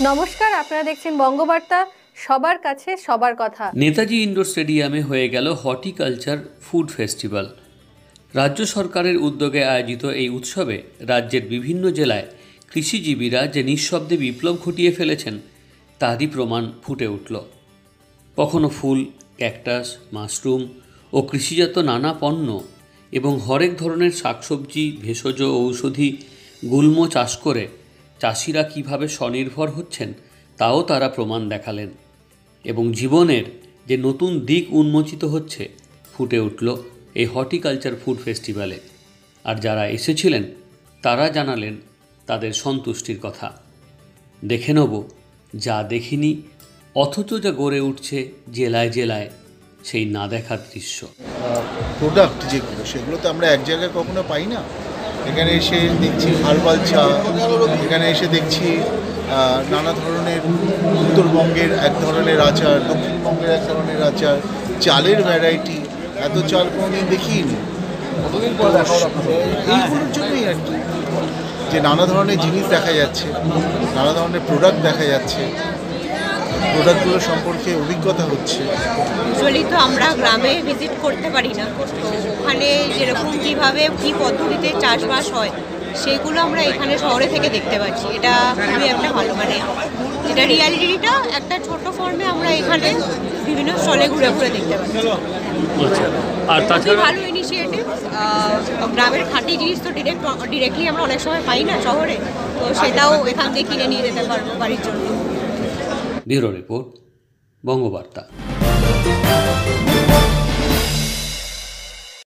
নমস্কার, আপনারা দেখছেন বঙ্গবার্তা, সবার কাছে সবার কথা। নেতাজি ইন্ডোর স্টেডিয়ামে হয়ে গেল হর্টিকালচার ফুড ফেস্টিভ্যাল। রাজ্য সরকারের উদ্যোগে আয়োজিত এই উৎসবে রাজ্যের বিভিন্ন জেলায় কৃষিজীবীরা যে নিঃশব্দে বিপ্লব ঘটিয়ে ফেলেছেন তারই প্রমাণ ফুটে উঠল। কখনো ফুল, ক্যাকটাস, মাশরুম ও কৃষিজাত নানা পণ্য এবং হরেক ধরনের শাকসবজি, ভেষজ, ঔষধি, গুল্ম চাষ করে চাষিরা কিভাবে স্বনির্ভর হচ্ছেন তাও তারা প্রমাণ দেখালেন এবং জীবনের যে নতুন দিক উন্মোচিত হচ্ছে ফুটে উঠল এই হর্টিকালচার ফুড ফেস্টিভ্যালে। আর যারা এসেছিলেন তারা জানালেন তাদের সন্তুষ্টির কথা। দেখে নেব যা দেখিনি অথচ যা গড়ে উঠছে জেলায় জেলায় সেই না দেখার দৃশ্য। প্রোডাক্ট যেগুলো সেগুলো তো আমরা এক জায়গায় কখনো পাই না। এখানে এসে দেখছি হার্বাল চা, এখানে এসে দেখছি নানা ধরনের উত্তরবঙ্গের এক ধরনের আচার, দক্ষিণবঙ্গের এক ধরনের আচার, চালের ভ্যারাইটি, এত চাল কোনোদিন দেখিনি। এইগুলোর জন্যই আর কি, যে নানা ধরনের জিনিস দেখা যাচ্ছে, নানা ধরনের প্রোডাক্ট দেখা যাচ্ছে, প্রোডাক্টগুলো সম্পর্কে অভিজ্ঞতা হচ্ছে। ইউজুয়ালি তো আমরা গ্রামে ভিজিট করতে পারি না, তো ওখানে যেরকম কীভাবে কী পদ্ধতিতে চাষবাস হয় সেগুলো আমরা এখানে শহরে থেকে দেখতে পাচ্ছি। এটা খুবই একটা ভালো, মানে যেটা রিয়ালিটিটা একটা ছোট ফর্মে আমরা এখানে বিভিন্ন স্টলে ঘুরে ঘুরে দেখতে পাচ্ছি। আর তাছাড়া ভালো ইনিশিয়েটিভ। গ্রামের খাঁটি জিনিস তো ডিরেক্টলি আমরা অনেক সময় পাই না শহরে, তো সেটাও এখান থেকে কিনে নিয়ে যেতে পারবো বাড়ির জন্য। Bureau report, Bangabarta.